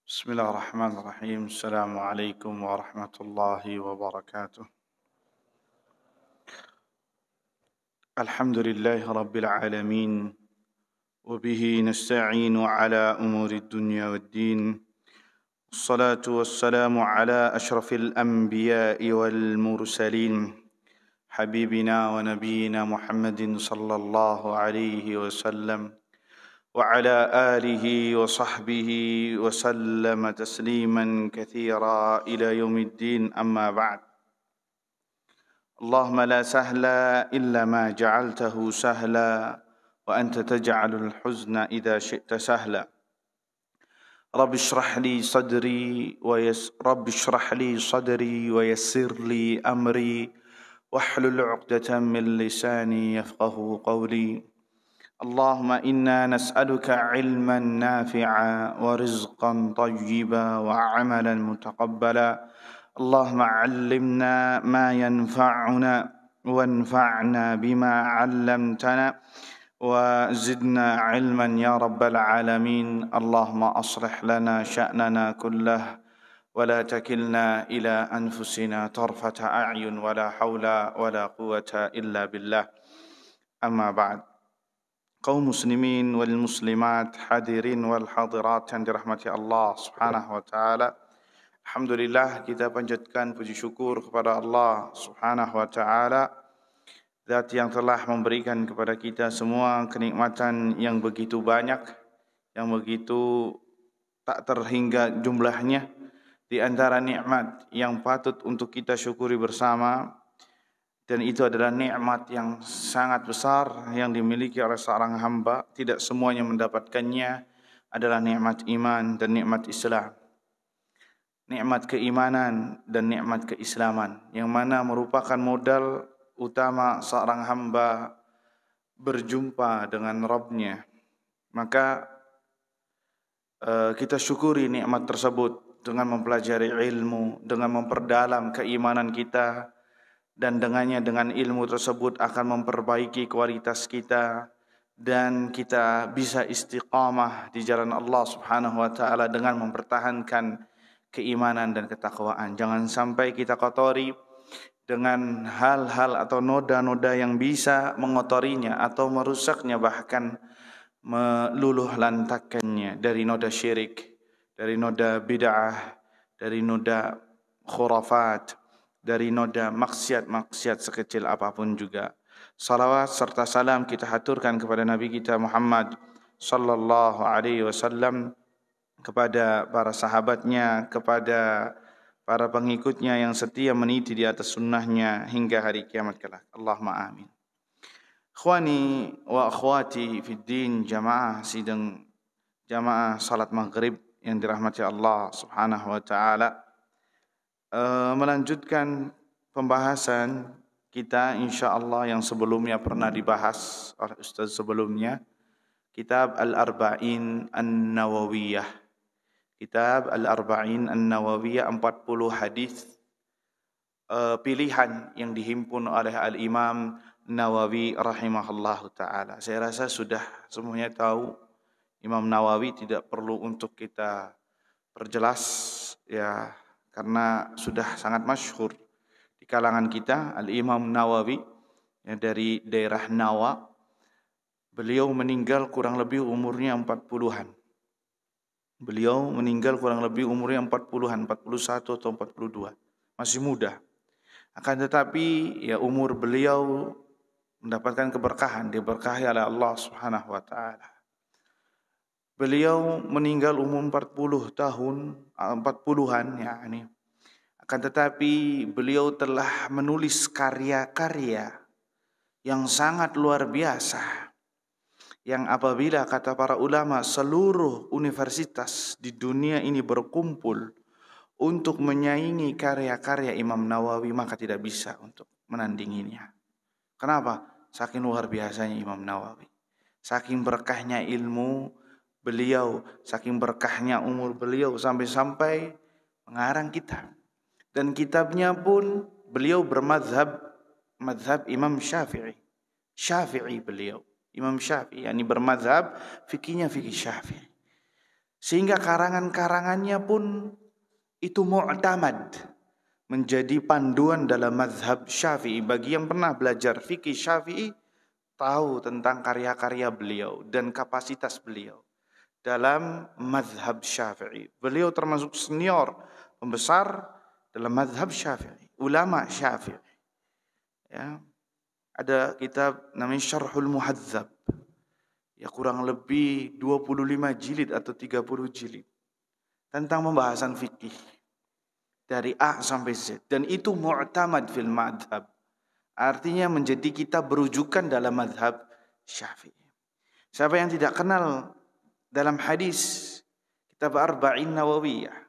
بسم الله الرحمن الرحيم. السلام عليكم ورحمة الله وبركاته. الحمد لله رب العالمين، وبه نستعين على أمور الدنيا والدين. الصلاة والسلام على أشرف الأنبياء والمرسلين، حبيبنا ونبينا محمد صلى الله عليه وسلم وعلى آله وصحبه وسلم تسليما كثيرا إلى يوم الدين. أما بعد، اللهم لا سهل إلا ما جعلته سهلا، وأنت تجعل الحزن إذا شئت سهلا. رب اشرح لي صدري ويسر لي أمري واحلل عقدة من لساني يفقه قولي. اللهم إنا نسألك علما نافعا ورزقا طيبا وعملا متقبلا. اللهم علمنا ما ينفعنا وانفعنا بما علمتنا وزدنا علما يا رب العالمين. اللهم أصلح لنا شأننا كله ولا تكلنا إلى أنفسنا طرفة أعين ولا حول ولا قوة إلا بالله. أما بعد. Kaum muslimin wal muslimat, hadirin wal hadirat yang dirahmati Allah Subhanahu wa taala. Alhamdulillah, kita panjatkan puji syukur kepada Allah Subhanahu wa taala, Zat yang telah memberikan kepada kita semua kenikmatan yang begitu banyak, yang begitu tak terhingga jumlahnya. Di antara nikmat yang patut untuk kita syukuri bersama, dan itu adalah nikmat yang sangat besar yang dimiliki oleh seorang hamba. Tidak semuanya mendapatkannya, adalah nikmat iman dan nikmat Islam. Nikmat keimanan dan nikmat keislaman, yang mana merupakan modal utama seorang hamba berjumpa dengan Rabb-Nya. Maka kita syukuri nikmat tersebut dengan mempelajari ilmu, dengan memperdalam keimanan kita, dan dengan ilmu tersebut akan memperbaiki kualitas kita, dan kita bisa istiqamah di jalan Allah Subhanahu wa taala dengan mempertahankan keimanan dan ketakwaan. Jangan sampai kita kotori dengan hal-hal atau noda-noda yang bisa mengotorinya atau merusaknya, bahkan meluluh lantakkannya, dari noda syirik, dari noda bid'ah, dari noda khurafat, dari noda maksiat-maksiat sekecil apapun juga. Salawat serta salam kita haturkan kepada Nabi kita Muhammad sallallahu alaihi wasallam, kepada para sahabatnya, kepada para pengikutnya yang setia meniti di atas sunnahnya hingga hari kiamat kelak. Allahumma amin. Ikhwani wa akhwati fid din, jamaah salat maghrib yang dirahmati Allah Subhanahu wa taala. Melanjutkan pembahasan kita insyaallah yang sebelumnya pernah dibahas oleh ustaz sebelumnya, kitab Al-Arba'in An-Nawawiyah. Kitab Al-Arba'in An-Nawawiyah, 40 hadis pilihan yang dihimpun oleh Al-Imam Nawawi rahimahullahu taala. Saya rasa sudah semuanya tahu Imam Nawawi, tidak perlu untuk kita perjelas ya, karena sudah sangat masyhur di kalangan kita. Al-Imam Nawawi ya, dari daerah Nawa. Beliau meninggal kurang lebih umurnya 40-an. Beliau meninggal kurang lebih umurnya 40-an, 41 atau 42. Masih muda. Akan tetapi ya, umur beliau mendapatkan keberkahan, diberkahi oleh Allah Subhanahu wa taala. Beliau meninggal umur 40 tahun, 40-an ya ini. Akan tetapi beliau telah menulis karya-karya yang sangat luar biasa, yang apabila kata para ulama seluruh universitas di dunia ini berkumpul untuk menyaingi karya-karya Imam Nawawi, maka tidak bisa untuk menandinginya. Kenapa? Saking luar biasanya Imam Nawawi, saking berkahnya ilmu beliau, saking berkahnya umur beliau, sampai-sampai mengarang kitab. Dan kitabnya pun beliau bermadhab Imam Syafi'i. Syafi'i beliau, Imam Syafi'i, yakni bermadhab fikihnya fikih Syafi'i. Sehingga karangan-karangannya pun itu mu'tamad, menjadi panduan dalam mazhab Syafi'i. Bagi yang pernah belajar fikih Syafi'i, tahu tentang karya-karya beliau dan kapasitas beliau dalam mazhab Syafi'i. Beliau termasuk senior pembesar dalam mazhab Syafi'i, ulama Syafi'i. Ya, ada kitab namanya Syarhul Muhadzab. Ya, kurang lebih 25 jilid atau 30 jilid tentang pembahasan fikih dari A sampai Z, dan itu mu'tamad fil madhab, artinya menjadi kita berujukan dalam madhab Syafi'i. Siapa yang tidak kenal dalam hadis kitab Arba'in Nawawiyah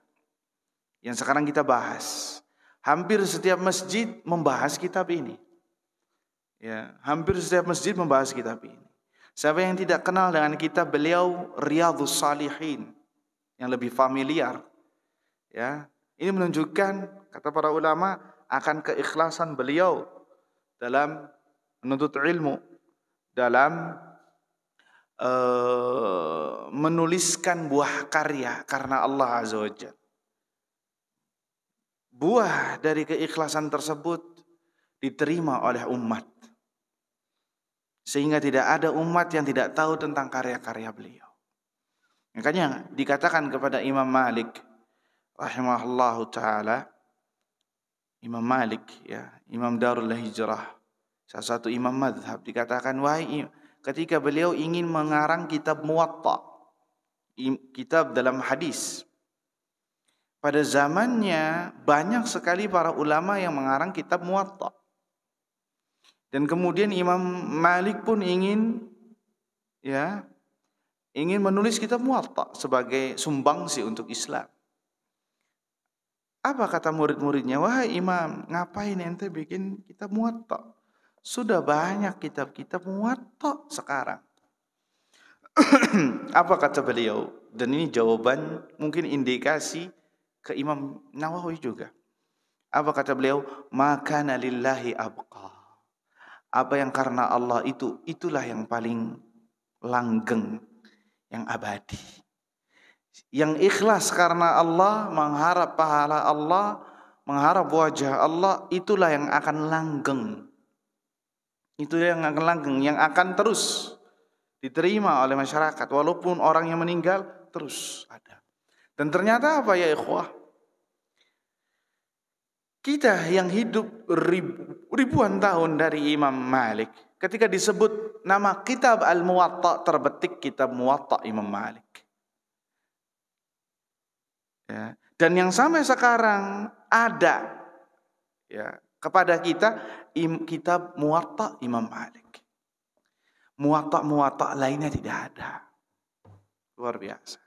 yang sekarang kita bahas, hampir setiap masjid membahas kitab ini. Ya, hampir setiap masjid membahas kitab ini. Siapa yang tidak kenal dengan kitab beliau Riyadhus Shalihin yang lebih familiar, ya, ini menunjukkan, kata para ulama, akan keikhlasan beliau dalam menuntut ilmu, dalam menuliskan buah karya karena Allah Azza wa Jalla. Buah dari keikhlasan tersebut diterima oleh umat, sehingga tidak ada umat yang tidak tahu tentang karya-karya beliau. Makanya dikatakan kepada Imam Malik rahimahullahu taala, Imam Malik, ya, Imam Darul Hijrah, salah satu imam mazhab, dikatakan, wahai, ketika beliau ingin mengarang kitab Muwatta, kitab dalam hadis, pada zamannya banyak sekali para ulama yang mengarang kitab Muwatta. Dan kemudian Imam Malik pun ingin menulis kitab Muwatta sebagai sumbangsi untuk Islam. Apa kata murid-muridnya? Wahai Imam, ngapain ente bikin kitab Muwatta? Sudah banyak kitab-kitab Muwatta sekarang. Apa kata beliau? Dan ini jawaban, mungkin indikasi ke Imam Nawawi juga. Apa kata beliau? Maka lillahi abqa. Apa yang karena Allah itulah yang paling langgeng, yang abadi. Yang ikhlas karena Allah, mengharap pahala Allah, mengharap wajah Allah, itulah yang akan langgeng. Itu yang akan langgeng, yang akan terus diterima oleh masyarakat. Walaupun orang yang meninggal terus ada. Dan ternyata apa ya ikhwah? Kita yang hidup ribuan tahun dari Imam Malik, ketika disebut nama kitab Al-Muwatta, terbetik kitab Muwatta Imam Malik. Ya. Dan yang sampai sekarang ada, ya, kepada kita kitab Muwatta Imam Malik. Muwatta lainnya tidak ada. Luar biasa.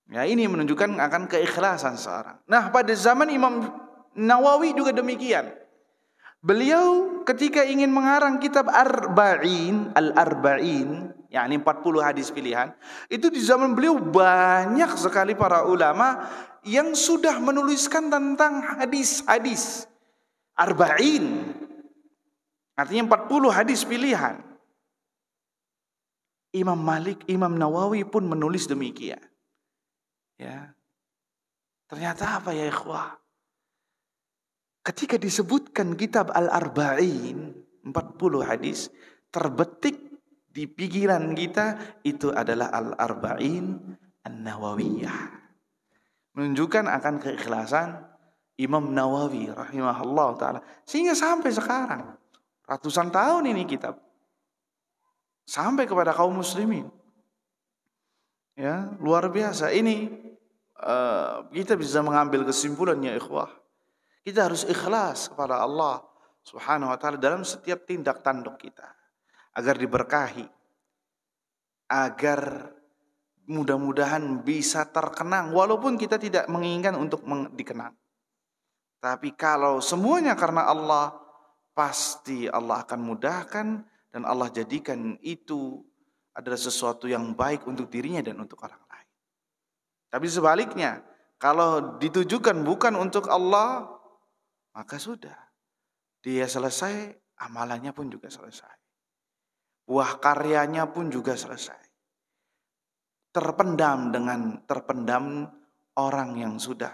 Ya, ini menunjukkan akan keikhlasan seorang. Nah, pada zaman Imam Nawawi juga demikian. Beliau ketika ingin mengarang kitab Al-Arba'in, yakni 40 hadis pilihan, itu di zaman beliau banyak sekali para ulama yang sudah menuliskan tentang hadis-hadis Arba'in. Artinya 40 hadis pilihan. Imam Nawawi pun menulis demikian. Ya. Ternyata apa ya ikhwah? Ketika disebutkan kitab Al-Arba'in, 40 hadis, terbetik di pikiran kita itu adalah Al-Arba'in An-Nawawiyah. Menunjukkan akan keikhlasan Imam Nawawi rahimahullah ta'ala. Sehingga sampai sekarang, ratusan tahun ini kitab sampai kepada kaum muslimin. Ya, luar biasa. Ini kita bisa mengambil kesimpulannya ikhwah. Kita harus ikhlas kepada Allah Subhanahu wa ta'ala dalam setiap tindak tanduk kita, agar diberkahi, agar mudah-mudahan bisa terkenang, walaupun kita tidak menginginkan untuk dikenang. Tapi kalau semuanya karena Allah, pasti Allah akan mudahkan dan Allah jadikan itu adalah sesuatu yang baik untuk dirinya dan untuk orang lain. Tapi sebaliknya, kalau ditujukan bukan untuk Allah, maka sudah, dia selesai, amalannya pun juga selesai. Buah karyanya pun juga selesai. terpendam orang yang sudah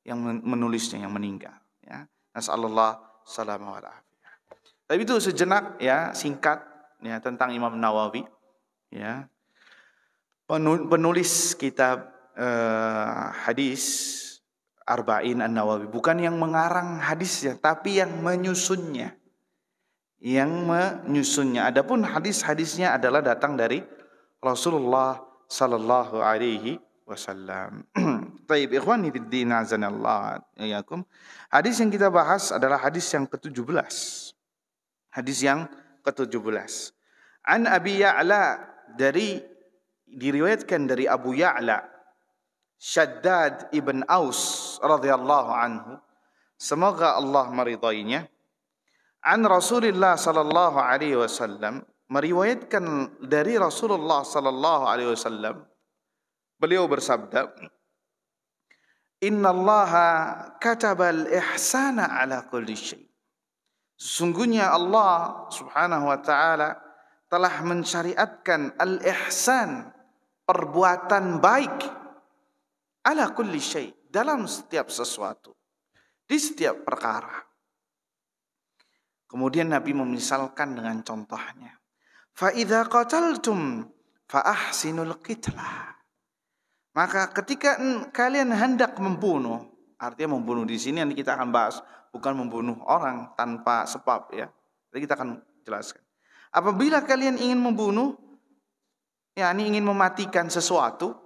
yang menulisnya yang meninggal, ya. Nasallallahu salamah wal afiyah. Tapi itu sejenak ya, singkat ya tentang Imam Nawawi, ya. Penulis kitab hadis Arba'in An-Nawawi, bukan yang mengarang hadisnya tapi yang menyusunnya. Adapun hadis-hadisnya adalah datang dari Rasulullah sallallahu alaihi wasallam. Baik, ikhwani fid din azanallahu iyyakum. Hadis yang kita bahas adalah hadis yang ke-17. Hadis yang ke-17. An Abi Ya'la, diriwayatkan dari Abu Ya'la Shaddad ibn Aus radhiyallahu anhu, semoga Allah meridainya. An Rasulillah sallallahu alaihi wasallam, meriwayatkan dari Rasulullah sallallahu alaihi wasallam, beliau bersabda, Innallaha katabal ihsana ala kulli syai. Sesungguhnya Allah subhanahu wa ta'ala telah mensyariatkan al-ihsan, perbuatan baik, ala kulli syai, dalam setiap sesuatu, di setiap perkara. Kemudian Nabi memisalkan dengan contohnya. Fa idza qataltum fa ahsinul qitlah. Maka ketika kalian hendak membunuh, artinya membunuh di sini yang kita akan bahas bukan membunuh orang tanpa sebab, ya. Jadi kita akan jelaskan. Apabila kalian ingin membunuh, yakni ingin mematikan sesuatu,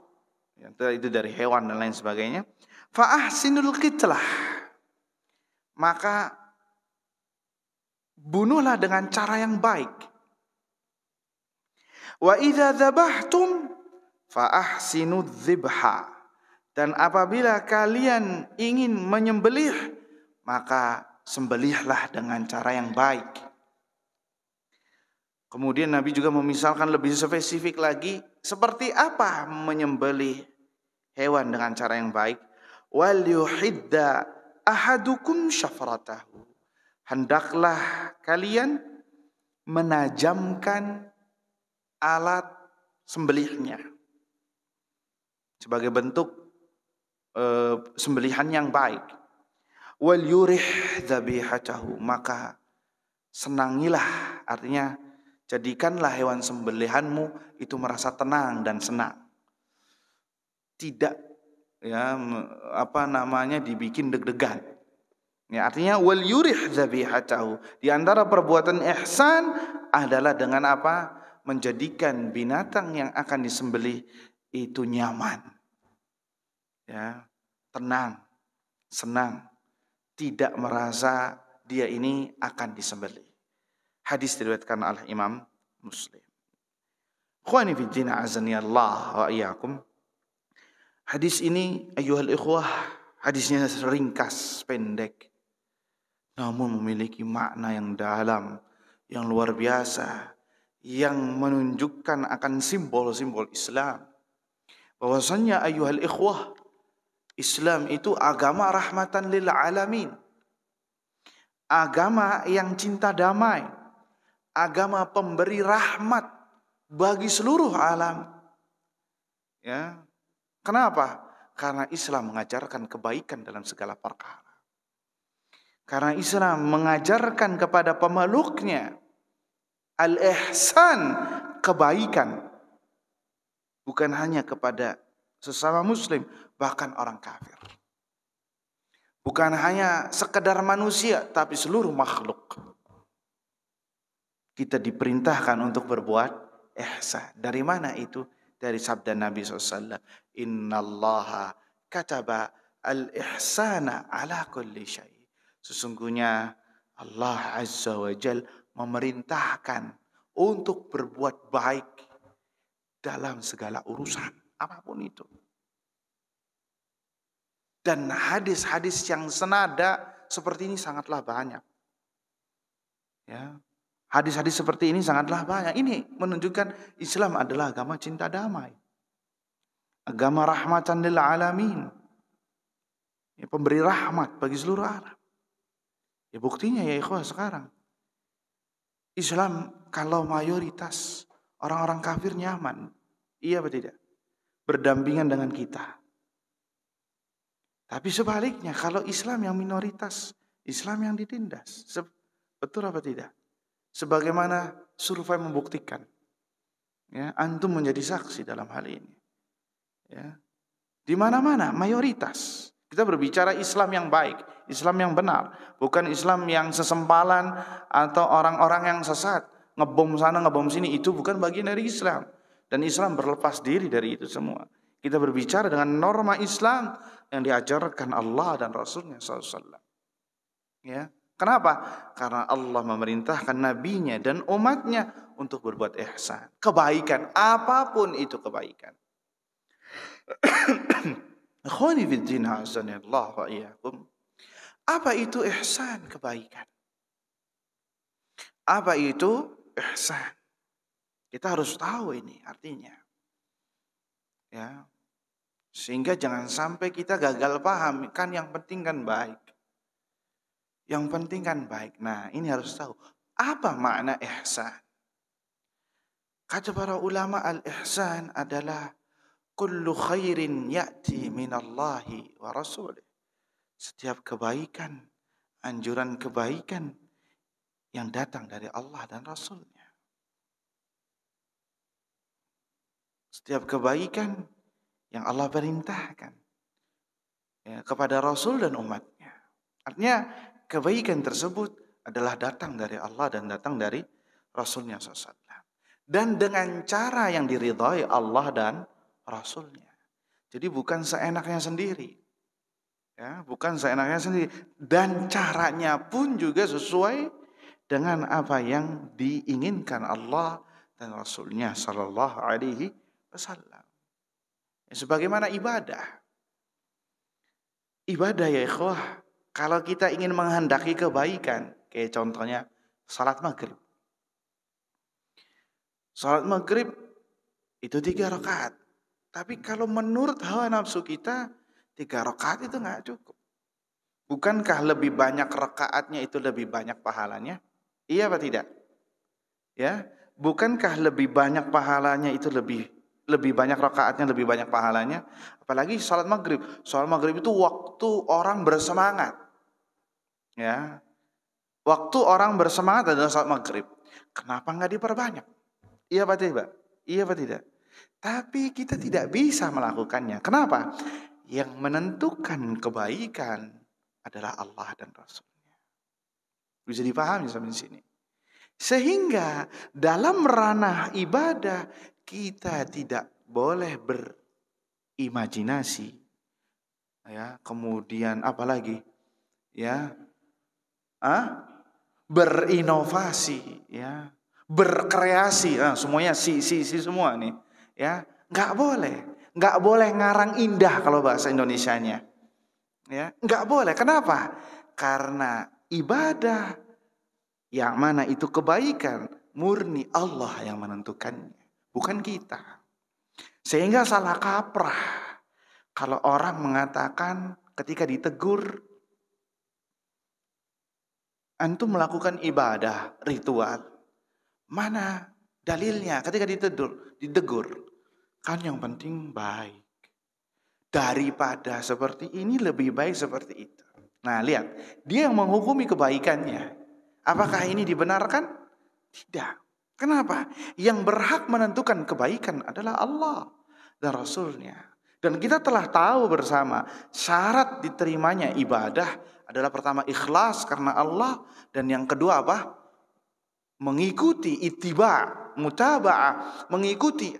ya, itu dari hewan dan lain sebagainya, fa ahsinul qitlah. Maka bunuhlah dengan cara yang baik. Wa idza dzabhtum fa ahsinu dzibha. Dan apabila kalian ingin menyembelih, maka sembelihlah dengan cara yang baik. Kemudian Nabi juga memisalkan lebih spesifik lagi seperti apa menyembelih hewan dengan cara yang baik. Wal yuhidda ahadukum syafratahu. Hendaklah kalian menajamkan alat sembelihnya sebagai bentuk sembelihan yang baik. Wal yurih dzabihatahu, maka senangilah, artinya jadikanlah hewan sembelihanmu itu merasa tenang dan senang. Tidak dibikin deg-degan. Ya, artinya wal yurih dzabihatahu. Di antara perbuatan ihsan adalah dengan apa? Menjadikan binatang yang akan disembelih itu nyaman. Ya, tenang, senang, tidak merasa dia ini akan disembelih. Hadis diriwayatkan oleh Imam Muslim. Ikhwani fi din azani Allah wa iyyakum. Hadis ini ayyuhal ikhwah, hadisnya ringkas, pendek, namun memiliki makna yang dalam, yang luar biasa, yang menunjukkan akan simbol-simbol Islam. Bahwasanya ayyuhal ikhwah, Islam itu agama rahmatan lil alamin. Agama yang cinta damai. Agama pemberi rahmat bagi seluruh alam. Ya. Kenapa? Karena Islam mengajarkan kebaikan dalam segala perkara. Karena Islam mengajarkan kepada pemeluknya al-ihsan, kebaikan. Bukan hanya kepada sesama muslim, bahkan orang kafir. Bukan hanya sekedar manusia, tapi seluruh makhluk. Kita diperintahkan untuk berbuat ihsan. Dari mana itu? Dari sabda Nabi SAW. Innallaha kataba al-ihsana ala kulli syai. Sesungguhnya Allah Azza wa Jal memerintahkan untuk berbuat baik dalam segala urusan, apapun itu. Dan hadis-hadis yang senada seperti ini sangatlah banyak. Ya. Hadis-hadis seperti ini sangatlah banyak. Ini menunjukkan Islam adalah agama cinta damai. Agama rahmatan lil alamin. Ya, pemberi rahmat bagi seluruh alam. Ya buktinya ya ikhwah sekarang. Islam kalau mayoritas orang-orang kafir nyaman. Iya atau tidak? berdampingan dengan kita. Tapi sebaliknya, kalau Islam yang minoritas, Islam yang ditindas. Betul apa tidak? Sebagaimana survei membuktikan. Ya, antum menjadi saksi dalam hal ini. Ya. Di mana-mana mayoritas. Kita berbicara Islam yang baik, Islam yang benar, bukan Islam yang sesempalan atau orang-orang yang sesat, ngebom sana, ngebom sini. Itu bukan bagian dari Islam. Dan Islam berlepas diri dari itu semua. Kita berbicara dengan norma Islam yang diajarkan Allah dan Rasulnya SAW. Ya. Kenapa? Karena Allah memerintahkan nabinya dan umatnya untuk berbuat ihsan. Kebaikan, apapun itu kebaikan. Akhwani fiddin azanillah wa iyyakum. Apa itu ihsan, kebaikan? Apa itu ihsan? Kita harus tahu ini artinya. Ya. Sehingga jangan sampai kita gagal paham, kan yang penting kan baik. Yang penting kan baik. Nah, ini harus tahu apa makna ihsan. Kata para ulama, al-ihsan adalah kullu khairin ya'ti minallahi wa rasulih. Setiap kebaikan, anjuran kebaikan yang datang dari Allah dan Rasulnya. Setiap kebaikan yang Allah perintahkan ya, kepada Rasul dan umatnya. Artinya kebaikan tersebut adalah datang dari Allah dan datang dari Rasulnya SAW. Dan dengan cara yang diridhai Allah dan Rasulnya. Jadi bukan seenaknya sendiri. Ya, bukan seenaknya sendiri. Dan caranya pun juga sesuai dengan apa yang diinginkan Allah dan Rasulnya Sallallahu Alaihi Wasallam. Sebagaimana ibadah. Ibadah ya ikhwah. Kalau kita ingin menghendaki kebaikan. Kayak contohnya salat maghrib. Salat maghrib itu 3 rakaat. Tapi kalau menurut hawa nafsu kita 3 rakaat itu gak cukup. Bukankah lebih banyak rakaatnya itu lebih banyak pahalanya? Iya apa tidak? Ya, bukankah lebih banyak pahalanya itu lebih banyak rakaatnya, lebih banyak pahalanya? Apalagi salat maghrib. Salat maghrib itu waktu orang bersemangat. Ya, waktu orang bersemangat adalah salat maghrib. Kenapa nggak diperbanyak? Iya apa tidak? Iya apa tidak? Tapi kita tidak bisa melakukannya. Kenapa? Yang menentukan kebaikan adalah Allah dan Rasulnya. Bisa dipahami sampai sini. Sehingga dalam ranah ibadah kita tidak boleh berimajinasi, ya, kemudian apalagi, ya, berinovasi, ya, berkreasi, semuanya si semua nih, ya, nggak boleh ngarang indah kalau bahasa Indonesianya, ya, nggak boleh. Kenapa? Karena ibadah yang mana itu kebaikan murni Allah yang menentukannya. Bukan kita. Sehingga salah kaprah kalau orang mengatakan ketika ditegur, antum melakukan ibadah ritual. Mana dalilnya ketika ditegur? Kan yang penting baik. Daripada seperti ini lebih baik seperti itu. Nah lihat, dia yang menghukumi kebaikannya. Apakah ini dibenarkan? Tidak. Kenapa? Yang berhak menentukan kebaikan adalah Allah dan Rasulnya. Dan kita telah tahu bersama syarat diterimanya ibadah adalah pertama ikhlas karena Allah. Dan yang kedua apa? Mengikuti ittiba, mutaba'ah. Mengikuti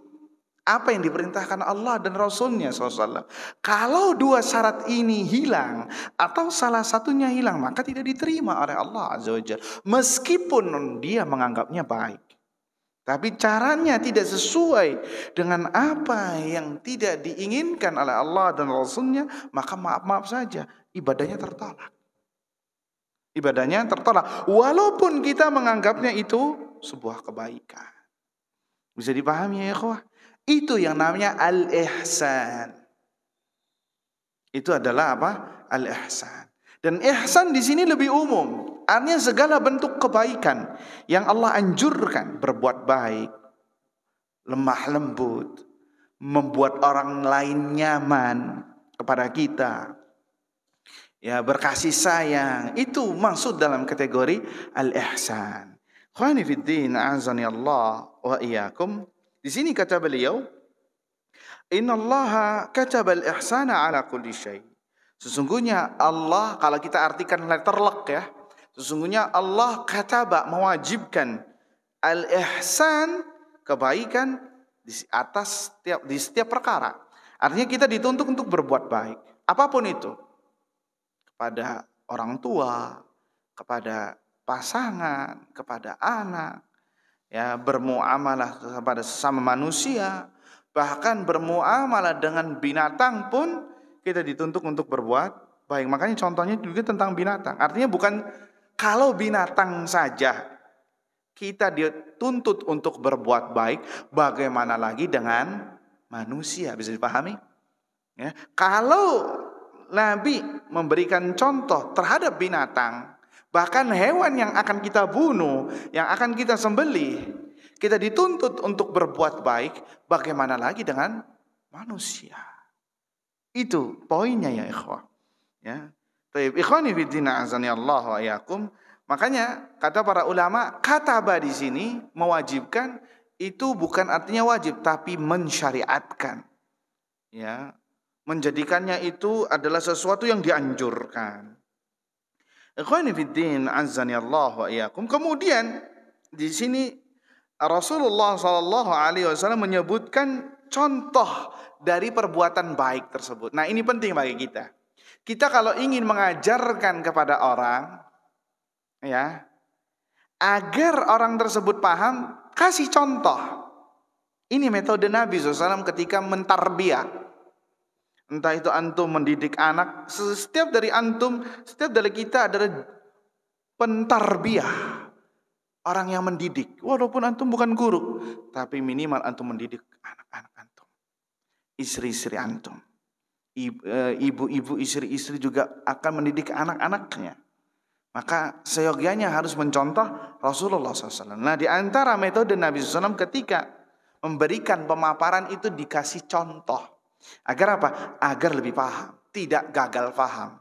apa yang diperintahkan Allah dan Rasulnya SAW. Kalau 2 syarat ini hilang atau salah satunya hilang, maka tidak diterima oleh Allah Azza wa Jalla. Meskipun dia menganggapnya baik. Tapi caranya tidak sesuai dengan apa yang tidak diinginkan oleh Allah dan Rasulnya, maka maaf saja, ibadahnya tertolak. Ibadahnya tertolak. Walaupun kita menganggapnya itu sebuah kebaikan. Bisa dipahami ya ikhwah? Itu yang namanya al-ihsan. Itu adalah apa? Al-ihsan. Dan ihsan di sini lebih umum. Artinya segala bentuk kebaikan yang Allah anjurkan, berbuat baik, lemah lembut, membuat orang lain nyaman kepada kita, ya, berkasih sayang, itu maksud dalam kategori al-ihsan. Khawani fiddin, azani Allah wa iyyakum. Di sini kata beliau, innallaha kataba al-ihsana ala kulli syai. Sesungguhnya Allah, kalau kita artikan letterlock ya, sesungguhnya Allah kataba, mewajibkan al-ihsan, kebaikan di setiap perkara. Artinya kita dituntut untuk berbuat baik, apapun itu, kepada orang tua, kepada pasangan, kepada anak, ya, bermuamalah kepada sesama manusia, bahkan bermuamalah dengan binatang pun kita dituntut untuk berbuat baik. Makanya contohnya juga tentang binatang. Artinya bukan kalau binatang saja kita dituntut untuk berbuat baik, bagaimana lagi dengan manusia? Bisa dipahami? Ya. Kalau Nabi memberikan contoh terhadap binatang, bahkan hewan yang akan kita bunuh, yang akan kita sembelih, kita dituntut untuk berbuat baik, bagaimana lagi dengan manusia? Itu poinnya ya ikhwah. Ya. Baik, ikhwani fiddin azani Allah wa iyyakum. Makanya kata para ulama, kataba di sini mewajibkan, itu bukan artinya wajib, tapi mensyariatkan. Ya, menjadikannya itu adalah sesuatu yang dianjurkan. Ikhwani fiddin azani Allah wa iyyakum. Kemudian di sini Rasulullah SAW menyebutkan contoh dari perbuatan baik tersebut. Nah, ini penting bagi kita. Kita kalau ingin mengajarkan kepada orang, ya, agar orang tersebut paham, kasih contoh. Ini metode Nabi SAW ketika mentarbiyah. Entah itu antum mendidik anak, setiap dari kita adalah pentarbiyah, orang yang mendidik. Walaupun antum bukan guru, tapi minimal antum mendidik anak-anak antum, istri-istri antum, ibu-ibu, istri-istri juga akan mendidik anak-anaknya. Maka seyogianya harus mencontoh Rasulullah SAW. Nah, di antara metode Nabi SAW ketika memberikan pemaparan itu dikasih contoh. Agar apa? Agar lebih paham, tidak gagal paham.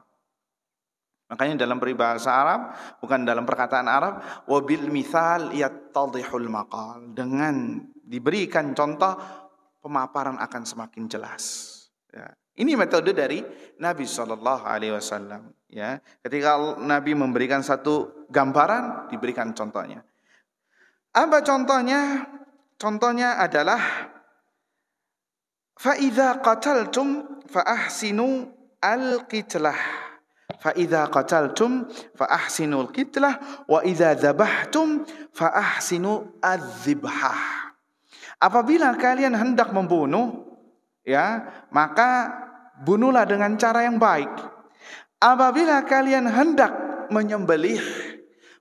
Makanya dalam peribahasa Arab, bukan dalam perkataan Arab, wabil mithal yattadhihul maqal. Dengan diberikan contoh, pemaparan akan semakin jelas. Ya. Ini metode dari Nabi SAW. Ya, ketika Nabi memberikan satu gambaran, diberikan contohnya. Apa contohnya? Contohnya adalah فَإِذَا قَتَلْتُمْ فَأَحْسِنُوا الْقِتْلَةَ فَإِذَا قَتَلْتُمْ فَأَحْسِنُوا الْقِتْلَةَ وَإِذَا ذَبَحْتُمْ فَأَحْسِنُوا الذِّبْحَةَ. Apabila kalian hendak membunuh, ya, maka bunuhlah dengan cara yang baik. Apabila kalian hendak menyembelih,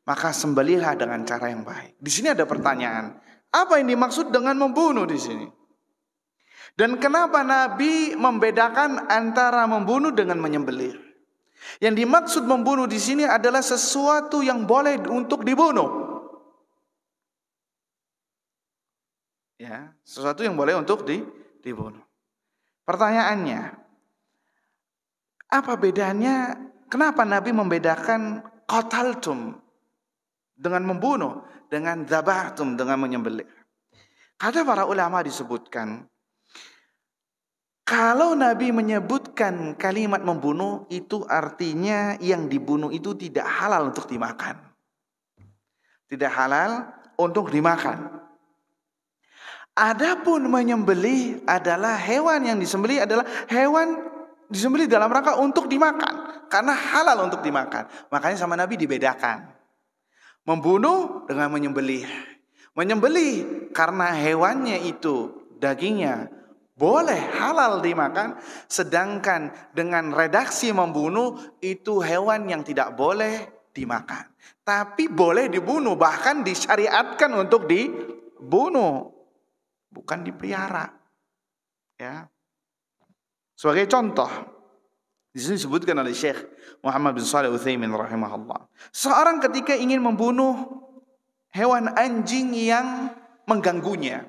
maka sembelihlah dengan cara yang baik. Di sini ada pertanyaan, apa yang dimaksud dengan membunuh di sini? Dan kenapa Nabi membedakan antara membunuh dengan menyembelih? Yang dimaksud membunuh di sini adalah sesuatu yang boleh untuk dibunuh. Ya, sesuatu yang boleh untuk dibunuh. Pertanyaannya, apa bedanya? Kenapa Nabi membedakan qataltum dengan membunuh, dengan dzabahtum dengan menyembelih? Kata para ulama disebutkan, kalau Nabi menyebutkan kalimat membunuh, itu artinya yang dibunuh itu tidak halal untuk dimakan. Tidak halal untuk dimakan. Adapun menyembelih adalah hewan yang disembelih adalah hewan disembelih dalam rangka untuk dimakan. Karena halal untuk dimakan. Makanya sama Nabi dibedakan. Membunuh dengan menyembelih. Menyembelih karena hewannya itu, dagingnya boleh halal dimakan, sedangkan dengan redaksi membunuh itu hewan yang tidak boleh dimakan. Tapi boleh dibunuh, bahkan disyariatkan untuk dibunuh, bukan dipelihara. Ya. Sebagai contoh, di sini disebutkan oleh Syekh Muhammad bin Shalih Al-Utsaimin rahimahullah. Seorang ketika ingin membunuh hewan anjing yang mengganggunya,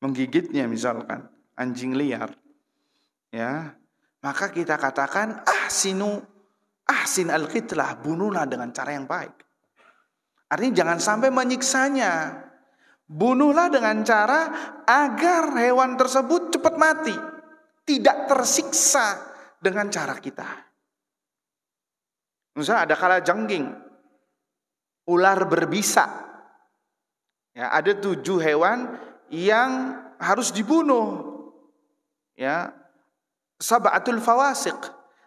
menggigitnya misalkan anjing liar, ya, maka kita katakan ahsin al-qitlah, bunuhlah dengan cara yang baik. Artinya jangan sampai menyiksanya. Bunuhlah dengan cara agar hewan tersebut cepat mati, tidak tersiksa dengan cara kita. Misalnya ada kalajengking, ular berbisa. Ya, ada 7 hewan yang harus dibunuh. Ya, sab'atul fawasiq.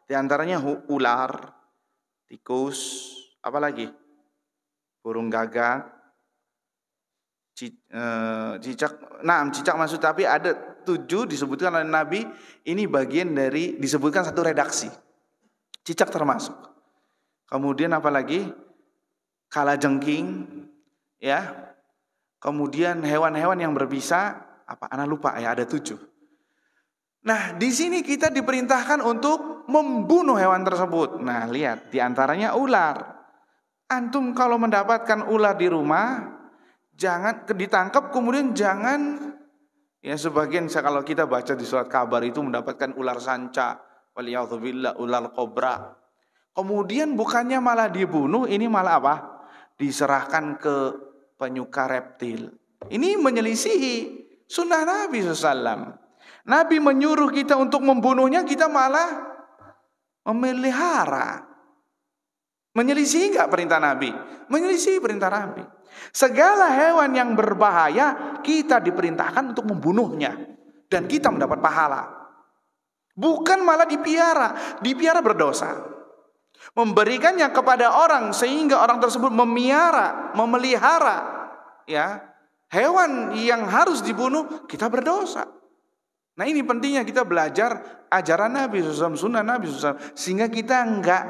Di antaranya ular, tikus, apa lagi? Burung gagak, cicak. Nah, cicak masuk, tapi ada 7 disebutkan oleh Nabi. Ini bagian dari disebutkan satu redaksi. Cicak termasuk. Kemudian apa lagi? Kalajengking, ya. Kemudian hewan-hewan yang berbisa, apa? Ana lupa ya, ada 7. Nah, di sini kita diperintahkan untuk membunuh hewan tersebut. Nah, lihat, di antaranya ular. Antum kalau mendapatkan ular di rumah, jangan ditangkap kemudian jangan, ya sebagian kalau kita baca di surat kabar itu mendapatkan ular sanca, waliyadzubillah, ular kobra. Kemudian bukannya malah dibunuh, ini malah apa? Diserahkan ke penyuka reptil. Ini menyelisihi sunnah Nabi SAW. Nabi menyuruh kita untuk membunuhnya, kita malah memelihara. Menyelisihi enggak perintah Nabi? Menyelisihi perintah Nabi. Segala hewan yang berbahaya kita diperintahkan untuk membunuhnya, dan kita mendapat pahala. Bukan malah dipiara. Dipiara berdosa. Memberikannya kepada orang sehingga orang tersebut memelihara, ya, hewan yang harus dibunuh, kita berdosa. Nah, ini pentingnya kita belajar ajaran Nabi SAW, sunnah Nabi SAW, sehingga kita enggak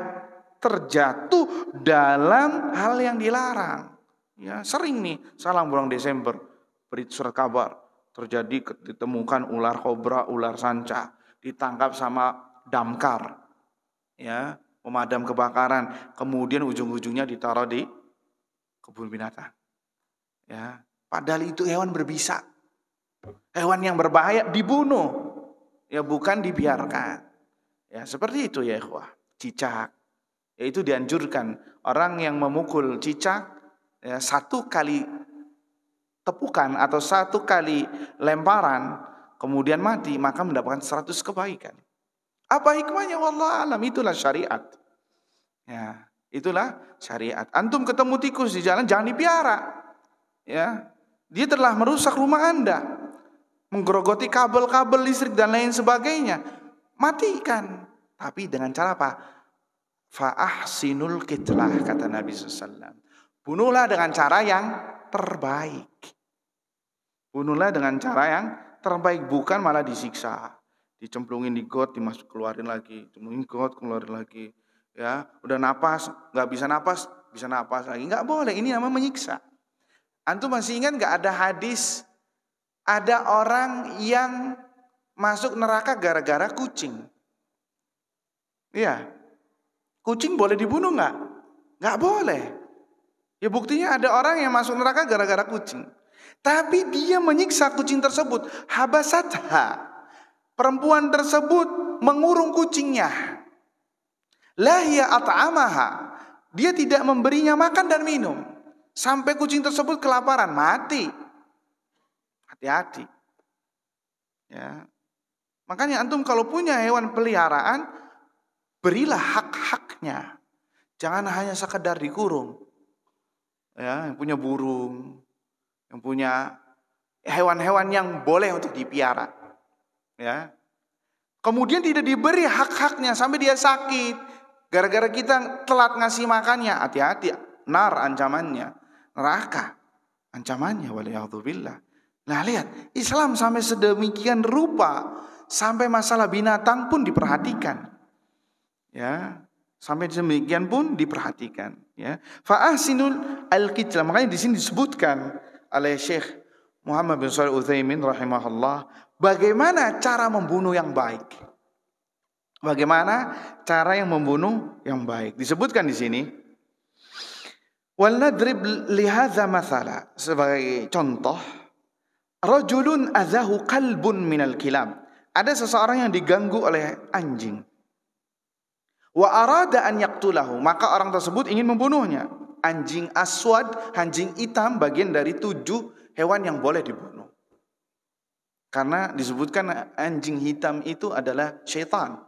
terjatuh dalam hal yang dilarang. Ya, sering nih salam bulan Desember, berita surat kabar terjadi, ditemukan ular kobra, ular sanca, ditangkap sama damkar, ya, pemadam kebakaran, kemudian ujung-ujungnya ditaruh di kebun binatang. Ya, padahal itu hewan berbisa, hewan yang berbahaya dibunuh, ya bukan dibiarkan. Ya, seperti itu ya ikhwah. Cicak, yaitu dianjurkan orang yang memukul cicak, ya, 1 kali tepukan atau 1 kali lemparan kemudian mati, maka mendapatkan 100 kebaikan. Apa hikmahnya? Wallah alam, itulah syariat. Ya, itulah syariat. Antum ketemu tikus di jalan, jangan dipiara. Ya, dia telah merusak rumah Anda, menggerogoti kabel-kabel listrik dan lain sebagainya. Matikan, tapi dengan cara apa? Fa'ahsinul qitlah, kata Nabi SAW. Bunuhlah dengan cara yang terbaik. Bunuhlah dengan cara yang terbaik, bukan malah disiksa. Dicemplungin di got, dimasuk keluarin lagi, cemplungin got, keluarin lagi. Ya, udah napas, nggak bisa napas, bisa napas lagi. Nggak boleh, ini namanya menyiksa. Antum masih ingat nggak ada hadis, ada orang yang masuk neraka gara-gara kucing? Iya. Kucing boleh dibunuh nggak? Nggak boleh. Ya buktinya ada orang yang masuk neraka gara-gara kucing. Tapi dia menyiksa kucing tersebut. Habasatha. Perempuan tersebut mengurung kucingnya. Lahiya at'amaha. Dia tidak memberinya makan dan minum. Sampai kucing tersebut kelaparan, mati. Hati-hati. Ya. Makanya antum kalau punya hewan peliharaan, berilah hak-haknya. Jangan hanya sekedar dikurung. Ya, yang punya burung, yang punya hewan-hewan yang boleh untuk dipiara. Ya. Kemudian tidak diberi hak-haknya sampai dia sakit. Gara-gara kita telat ngasih makannya, hati-hati. Nar ancamannya, neraka ancamannya, waliyadzubillah. Nah lihat, Islam sampai sedemikian rupa, sampai masalah binatang pun diperhatikan. Ya, sampai demikian pun diperhatikan. Ya, fa'ahsinul al-qitlah. Makanya di sini disebutkan oleh Syekh Muhammad bin Shalih Al-Utsaimin rahimahullah, bagaimana cara membunuh yang baik. Bagaimana cara yang membunuh yang baik? Disebutkan di sini. Wal nadrib li hadza mathala, sebagai contoh, Rajulun adzahu kalbun minal kilab. Ada seseorang yang diganggu oleh anjing. Wa arada an yaqtulahu, maka orang tersebut ingin membunuhnya. Anjing aswad, anjing hitam, bagian dari 7 hewan yang boleh dibunuh. Karena disebutkan anjing hitam itu adalah syaitan.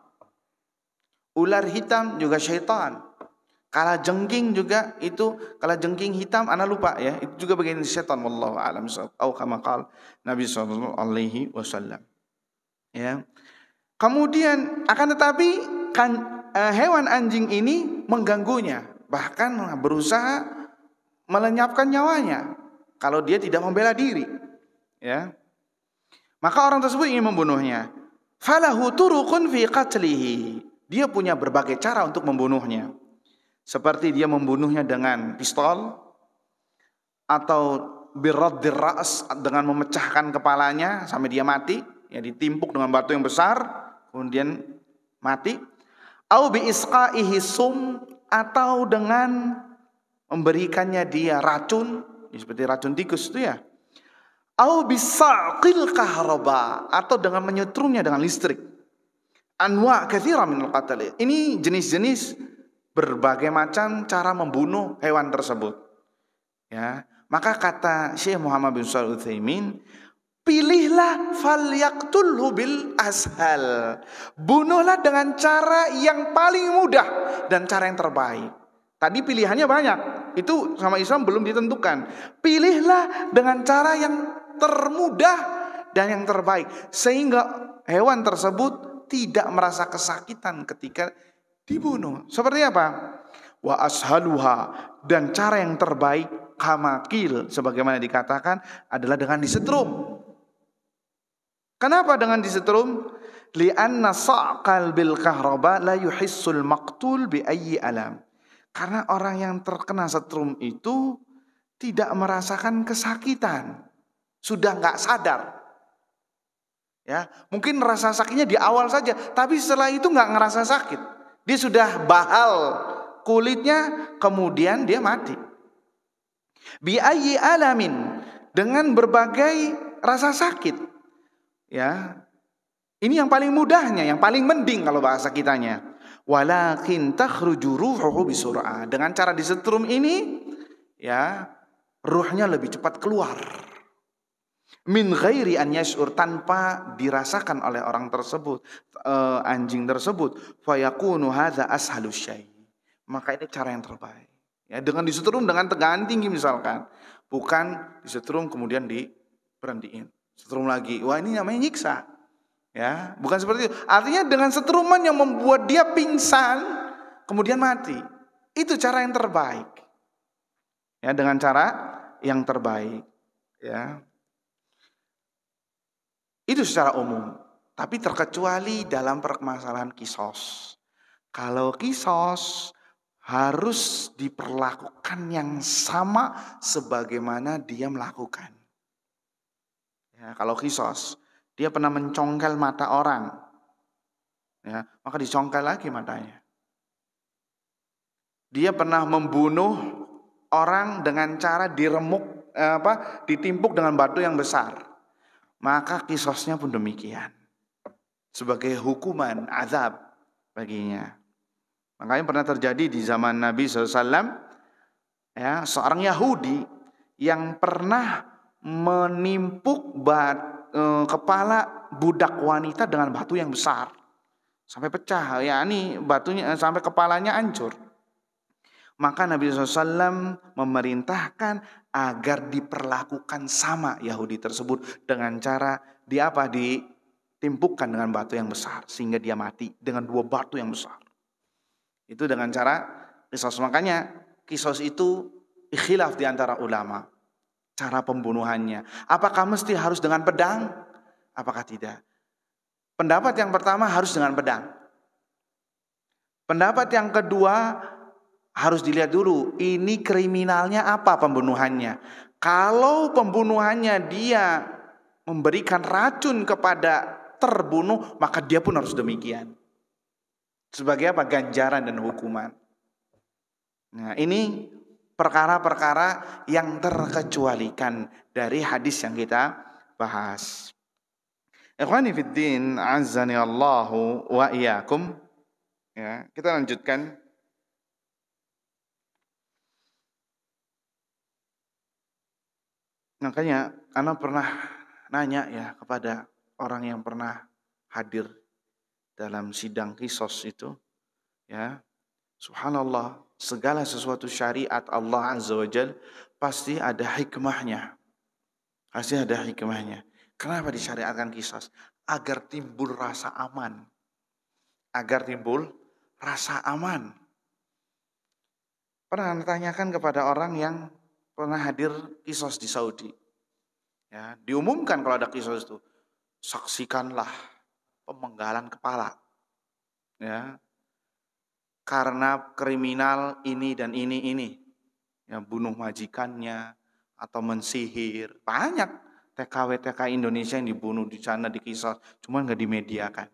Ular hitam juga syaitan. Kalajengking juga itu, kalajengking hitam, ana lupa ya, itu juga bagian dari syaitan, wallahu a'lam bishawab. Au kama qala Nabi sallallahu alaihi wasallam. Ya. Kemudian akan tetapi kan hewan anjing ini mengganggunya, bahkan berusaha melenyapkan nyawanya kalau dia tidak membela diri. Ya. Maka orang tersebut ingin membunuhnya. Falahu turuqun fi qatlihi. Dia punya berbagai cara untuk membunuhnya. Seperti dia membunuhnya dengan pistol, atau birraddir ra's, dengan memecahkan kepalanya sampai dia mati, ya ditimpuk dengan batu yang besar kemudian mati. Au bi isqaihi sum, atau dengan memberikannya dia racun, seperti racun tikus itu ya. Au bisaqil kahraba, atau dengan menyetrumnya dengan listrik. Anwa katsira min al-qatl. Ini jenis-jenis berbagai macam cara membunuh hewan tersebut. Ya, maka kata Syekh Muhammad bin Shalih Al-Utsaimin, pilihlah falyaqtulhu bil ashal. Bunuhlah dengan cara yang paling mudah dan cara yang terbaik. Tadi pilihannya banyak. Itu sama Islam belum ditentukan. Pilihlah dengan cara yang termudah dan yang terbaik, sehingga hewan tersebut tidak merasa kesakitan ketika dibunuh. Seperti apa? Wa ashaluha, dan cara yang terbaik kamakil, sebagaimana dikatakan, adalah dengan disetrum. Kenapa dengan disetrum? Li'anna sa'qal bil kahraba la yuhissul maqtul bi ayyi alam. Karena orang yang terkena setrum itu tidak merasakan kesakitan, sudah nggak sadar. Ya, mungkin rasa sakitnya di awal saja, tapi setelah itu nggak ngerasa sakit. Dia sudah bahal kulitnya, kemudian dia mati. Bi ayyi alamin, dengan berbagai rasa sakit. Ya. Ini yang paling mudahnya, yang paling mending kalau bahasa kitanya. Walakin takhruju ruhuhu bisur'ah. Dengan cara disetrum ini, ya, ruhnya lebih cepat keluar. Min ghairi an yash'ur, tanpa dirasakan oleh orang tersebut, anjing tersebut. Fayakunu hadza ashalus syai. Maka ini cara yang terbaik. Ya, dengan disetrum dengan tegangan tinggi misalkan, bukan disetrum kemudian diberhentiin. Setrum lagi. Wah, ini namanya nyiksa. Ya, bukan seperti itu. Artinya dengan setruman yang membuat dia pingsan kemudian mati. Itu cara yang terbaik. Ya, dengan cara yang terbaik, ya. Itu secara umum. Tapi terkecuali dalam permasalahan kisos. Kalau kisos harus diperlakukan yang sama sebagaimana dia melakukan. Ya, kalau kisos, dia pernah mencongkel mata orang, ya, maka dicongkel lagi matanya. Dia pernah membunuh orang dengan cara ditimpuk dengan batu yang besar, maka kisosnya pun demikian, sebagai hukuman azab baginya. Makanya pernah terjadi di zaman Nabi SAW, ya, seorang Yahudi yang pernah menimpuk kepala budak wanita dengan batu yang besar sampai pecah, ya, ini batunya sampai kepalanya hancur. Maka Nabi SAW memerintahkan agar diperlakukan sama Yahudi tersebut dengan cara ditimpukkan dengan batu yang besar sehingga dia mati dengan 2 batu yang besar. Itu dengan cara kisos. Makanya kisos itu khilaf di antara ulama. Cara pembunuhannya, apakah mesti harus dengan pedang? Apakah tidak? Pendapat yang pertama harus dengan pedang. Pendapat yang kedua harus dilihat dulu, ini kriminalnya apa pembunuhannya. Kalau pembunuhannya dia memberikan racun kepada terbunuh, maka dia pun harus demikian. Sebagai apa? Ganjaran dan hukuman. Nah, ini perkara-perkara yang terkecualikan dari hadis yang kita bahas. Ikhwani fid din, azzani Allahu wa iyyakum. Ya, kita lanjutkan. Makanya ana pernah nanya ya kepada orang yang pernah hadir dalam sidang Qisas itu, ya. Subhanallah, segala sesuatu syariat Allah Azza wa Jal pasti ada hikmahnya. Pasti ada hikmahnya. Kenapa disyariatkan Qisas? Agar timbul rasa aman. Agar timbul rasa aman. Pernah ditanyakan kepada orang yang pernah hadir Qisas di Saudi. Ya, diumumkan kalau ada Qisas itu, saksikanlah pemenggalan kepala. Ya. Karena kriminal ini dan ini. Yang bunuh majikannya atau mensihir. Banyak TKW Indonesia yang dibunuh di sana di Qisas, cuma nggak dimediakan.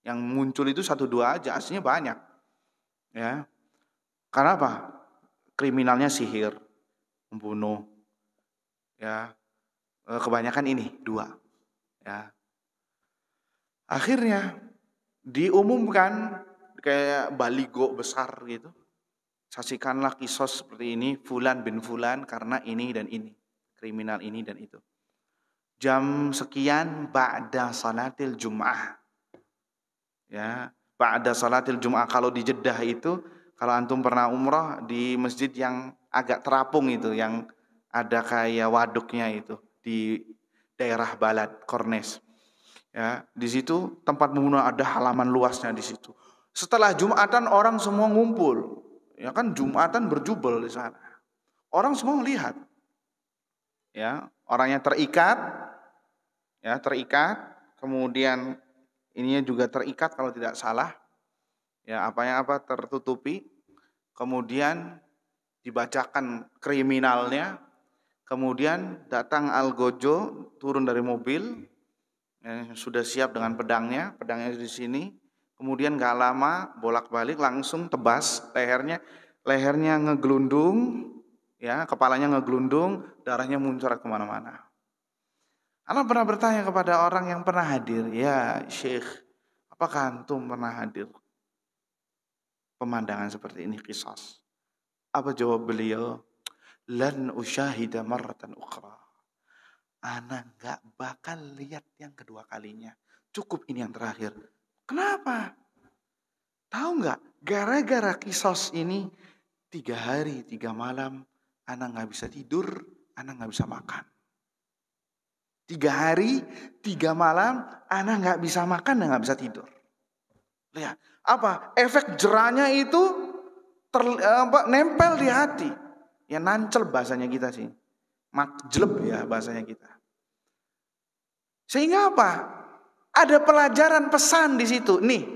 Yang muncul itu 1-2 aja, aslinya banyak. Ya. Karena apa? Kriminalnya sihir, membunuh. Ya. Kebanyakan ini 2. Ya. Akhirnya diumumkan kayak baligo besar gitu. Saksikanlah Qisas seperti ini, fulan bin fulan karena ini dan ini. Kriminal ini dan itu. Jam sekian ba'da salatil Jum'ah. Ya, ba'da salatil Jum'ah. Kalau di Jeddah itu, kalau antum pernah umrah di masjid yang agak terapung itu, yang ada kayak waduknya itu di daerah Balad, Kornes. Ya, di situ tempat membunuh, ada halaman luasnya di situ. Setelah Jumatan orang semua ngumpul. Ya kan Jumatan berjubel di sana. Orang semua melihat. Ya, orangnya terikat. Ya, terikat. Kemudian ininya juga terikat kalau tidak salah. Ya, apa tertutupi. Kemudian dibacakan kriminalnya. Kemudian datang Algojo turun dari mobil. Ya, sudah siap dengan pedangnya di sini. Kemudian gak lama bolak-balik langsung tebas lehernya ngegelundung, ya, kepalanya ngegelundung, darahnya muncrat kemana-mana. Ana pernah bertanya kepada orang yang pernah hadir, ya Syekh, apakah antum pernah hadir pemandangan seperti ini, Qisas? Apa jawab beliau? Lan usyahida marratan ukhra. Ana gak bakal lihat yang kedua kalinya. Cukup ini yang terakhir. Kenapa? Tahu nggak? Gara-gara Qisas ini 3 hari 3 malam, ana nggak bisa tidur, ana nggak bisa makan. 3 hari 3 malam, ana nggak bisa makan dan nggak bisa tidur. Lihat, apa? Efek jerahnya itu nempel di hati. Ya nancel bahasanya kita sih. Majleb ya bahasanya kita. Sehingga apa? Ada pelajaran pesan di situ. Nih,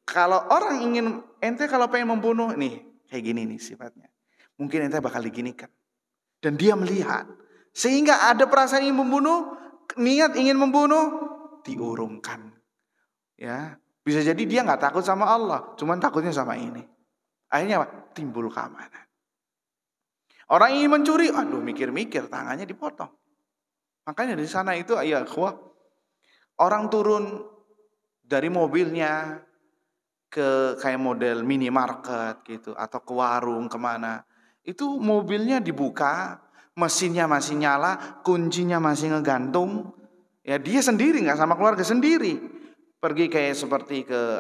kalau orang ingin, ente kalau pengen membunuh, nih kayak gini nih sifatnya. Mungkin ente bakal diginikan. Dan dia melihat. Sehingga ada perasaan ingin membunuh, niat ingin membunuh, diurungkan. Ya, bisa jadi dia nggak takut sama Allah, cuman takutnya sama ini. Akhirnya apa? Timbul keamanan. Orang ingin mencuri, aduh mikir-mikir, tangannya dipotong. Makanya di sana itu ya orang turun dari mobilnya ke kayak model minimarket gitu atau ke warung kemana, itu mobilnya dibuka, mesinnya masih nyala, kuncinya masih ngegantung, ya dia sendiri nggak sama keluarga sendiri, pergi kayak seperti ke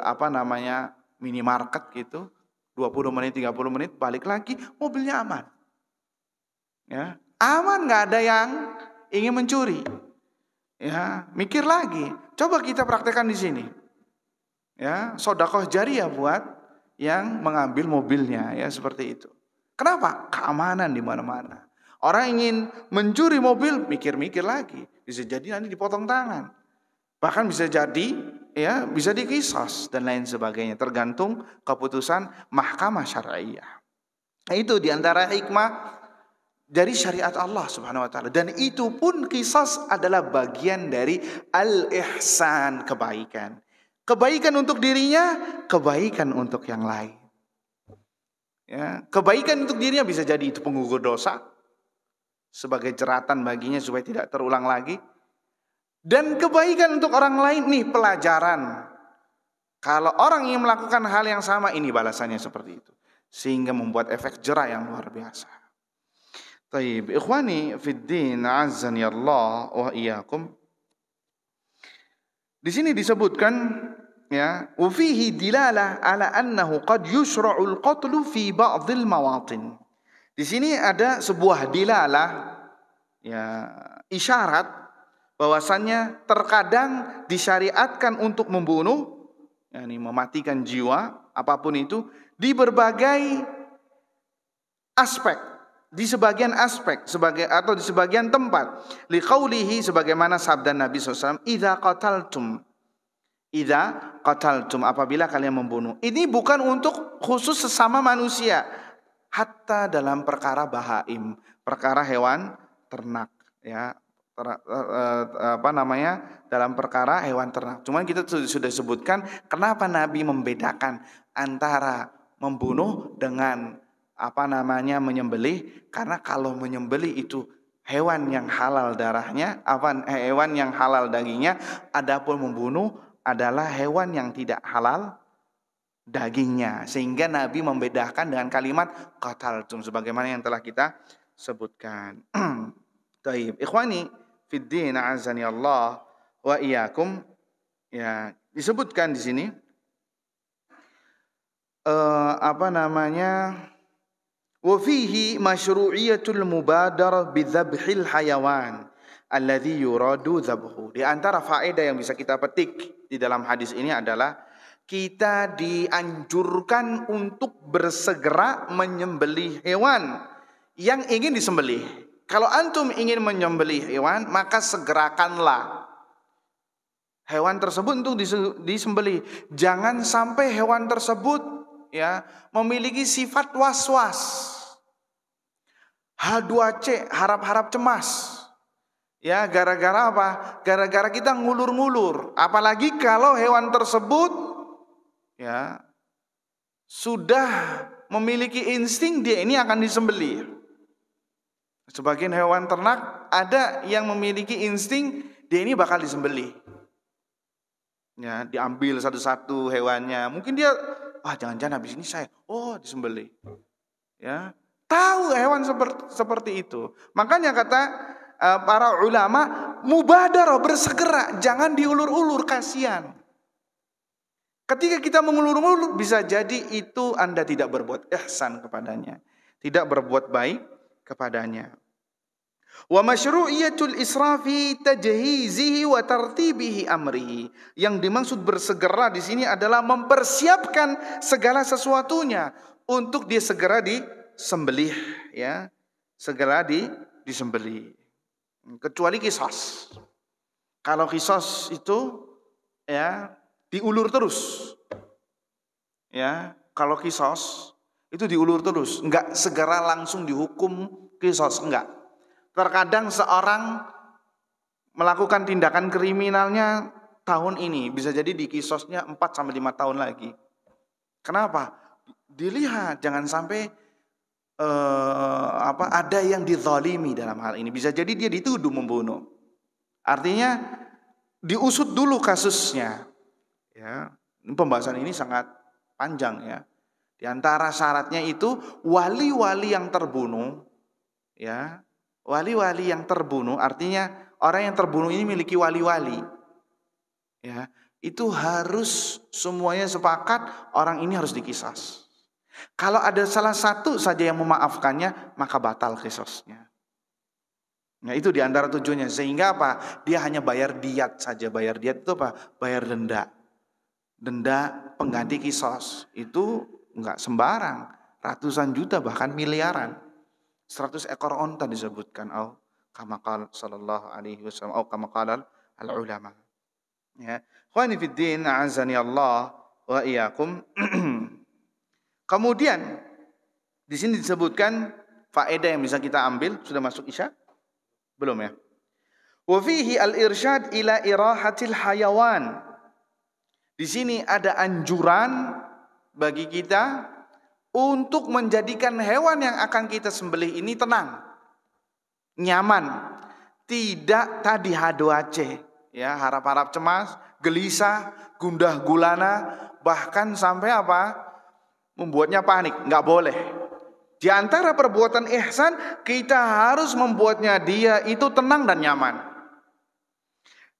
minimarket gitu, 20 menit 30 menit balik lagi, mobilnya aman, ya aman, nggak ada yang ingin mencuri. Ya, mikir lagi. Coba kita praktekkan di sini. Ya, sedekah jariyah buat yang mengambil mobilnya, ya seperti itu. Kenapa? Keamanan di mana-mana. Orang ingin mencuri mobil, mikir-mikir lagi. Bisa jadi nanti dipotong tangan. Bahkan bisa jadi ya, bisa diqisas dan lain sebagainya, tergantung keputusan mahkamah syariah. Nah, itu diantara hikmah dari syariat Allah Subhanahu wa taala, dan itu pun qisas adalah bagian dari al-ihsan, kebaikan. Kebaikan untuk dirinya, kebaikan untuk yang lain. Ya, kebaikan untuk dirinya bisa jadi itu penggugur dosa sebagai jeratan baginya supaya tidak terulang lagi. dan kebaikan untuk orang lain. Nih pelajaran. Kalau orang yang melakukan hal yang sama, ini balasannya seperti itu. Sehingga membuat efek jera yang luar biasa. Taib, ikhwani fiddin, azani Allah wa iyyakum. Di sini disebutkan ya, wa fihi dilalah ala annahu qad yushra'ul qatlu fi ba'dil mawatin. Di sini ada sebuah dilalah, ya, isyarat bahwasannya terkadang disyariatkan untuk membunuh, yakni mematikan jiwa apapun itu di berbagai aspek, di sebagian aspek atau di sebagian tempat. Liqaulihi, sebagaimana sabda Nabi SAW, idza qataltum, apabila kalian membunuh. Ini bukan untuk khusus sesama manusia, hatta dalam perkara bahaim, perkara hewan ternak, ya, dalam perkara hewan ternak. Cuman kita sudah sebutkan kenapa Nabi membedakan antara membunuh dengan menyembelih. Karena kalau menyembelih itu hewan yang halal darahnya, hewan yang halal dagingnya. Adapun membunuh adalah hewan yang tidak halal dagingnya. Sehingga Nabi membedakan dengan kalimat qataltum, sebagaimana yang telah kita sebutkan. Taib, ikhwani fiddin, azani Allah wa iyyakum. Ya, disebutkan di sini wa fihi masyru'iyatul mubadarah bidzabhil hayawan alladhi yuradu dzabhu. Di antara faedah yang bisa kita petik di dalam hadis ini adalah kita dianjurkan untuk bersegera menyembelih hewan yang ingin disembelih. Kalau antum ingin menyembelih hewan, maka segerakanlah hewan tersebut untuk disembelih. Jangan sampai hewan tersebut, ya, memiliki sifat was-was, H2C, harap-harap cemas. Ya, gara-gara apa? Gara-gara kita ngulur-ngulur. Apalagi kalau hewan tersebut, ya, sudah memiliki insting dia ini akan disembelih. Sebagian hewan ternak ada yang memiliki insting dia ini bakal disembelih. Ya, diambil satu-satu hewannya. Mungkin dia, jangan-jangan habis ini saya, disembelih. Ya, tahu hewan seperti itu. Makanya kata para ulama, mubadarah, bersegera, jangan diulur-ulur, kasihan. Ketika kita mengulur-ulur, bisa jadi itu Anda tidak berbuat ihsan kepadanya, tidak berbuat baik kepadanya. Wa masyru'iyatul israfi tajhizihi wa tartibihi amrihi. Yang dimaksud bersegera di sini adalah mempersiapkan segala sesuatunya untuk dia segera disembelih, ya, segera disembelih. Kecuali qisas. Kalau qisas itu, ya, diulur terus. Ya, kalau qisas itu diulur terus, enggak segera langsung dihukum qisas, enggak. Terkadang seorang melakukan tindakan kriminalnya tahun ini, bisa jadi di qisasnya 4-5 tahun lagi. Kenapa? Dilihat, jangan sampai ada yang dizalimi dalam hal ini. Bisa jadi dia dituduh membunuh. Artinya diusut dulu kasusnya. Ya, pembahasan ini sangat panjang, ya. Di antara syaratnya itu wali-wali yang terbunuh, ya. Wali-wali yang terbunuh artinya orang yang terbunuh ini memiliki wali-wali. Ya, itu harus semuanya sepakat orang ini harus dikisas. Kalau ada salah satu saja yang memaafkannya, maka batal qisasnya. Nah, itu di antara tujuannya. Sehingga apa? Dia hanya bayar diyat saja. Bayar diyat itu apa? Bayar denda. Denda pengganti qisas. Itu enggak sembarang. Ratusan juta bahkan miliaran. 100 ekor onta disebutkan. Kama qala sallallahu alaihi wasallam, kama qala al ulama. Ya. Khawani fid din, a'azani Allah wa iyyakum. Kemudian di sini disebutkan faedah yang bisa kita ambil. Sudah masuk Isya? Belum, ya? Wa fihi al-irsyad ila irahatil hayawan. Di sini ada anjuran bagi kita untuk menjadikan hewan yang akan kita sembelih ini tenang, nyaman, tidak tadi H2C, ya, harap-harap cemas, gelisah, gundah gulana, bahkan sampai apa? Membuatnya panik. Nggak boleh. Di antara perbuatan ihsan, kita harus membuatnya dia itu tenang dan nyaman.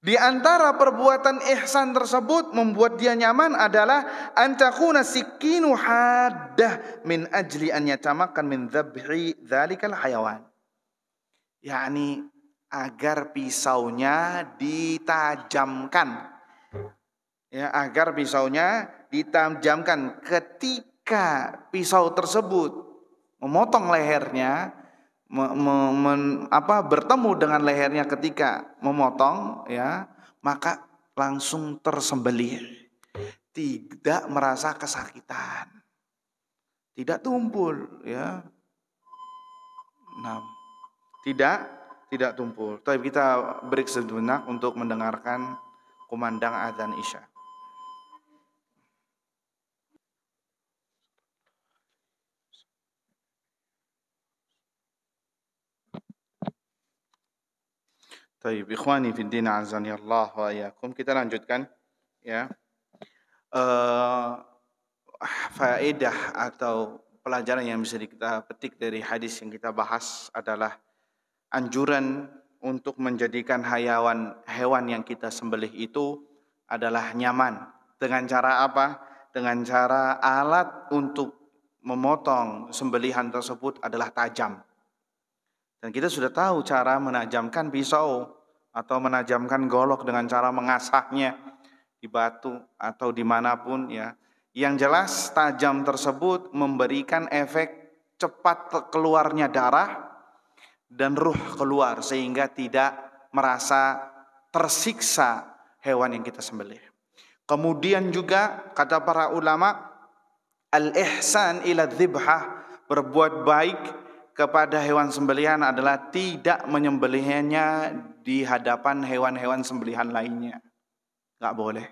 Di antara perbuatan ihsan tersebut membuat dia nyaman adalah antakuna sikinu haddah min ajli an yatamakkan min dzabhi dzalikal hayawan. yakni agar pisaunya ditajamkan. Ya, agar pisaunya ditajamkan. Ketika pisau tersebut memotong lehernya, bertemu dengan lehernya ketika memotong, ya, maka langsung tersembelih, tidak merasa kesakitan, tidak tumpul, ya. Nah, tidak tumpul. Tapi kita break sejenak untuk mendengarkan kumandang azan Isya. Baik, ikhwani fid din azani Allah wa iyyakum. Kita lanjutkan, ya. Faedah atau pelajaran yang bisa kita petik dari hadis yang kita bahas adalah anjuran untuk menjadikan hewan yang kita sembelih itu adalah nyaman. Dengan cara apa? Dengan cara alat untuk memotong sembelihan tersebut adalah tajam. Dan kita sudah tahu cara menajamkan pisau atau menajamkan golok dengan cara mengasahnya di batu atau dimanapun, ya. Yang jelas tajam tersebut memberikan efek cepat keluarnya darah dan ruh keluar sehingga tidak merasa tersiksa hewan yang kita sembelih. Kemudian juga kata para ulama, al-ihsan ila dzibhah, berbuat baik kepada hewan sembelihan adalah tidak menyembelihnya di hadapan hewan-hewan sembelihan lainnya. Enggak boleh.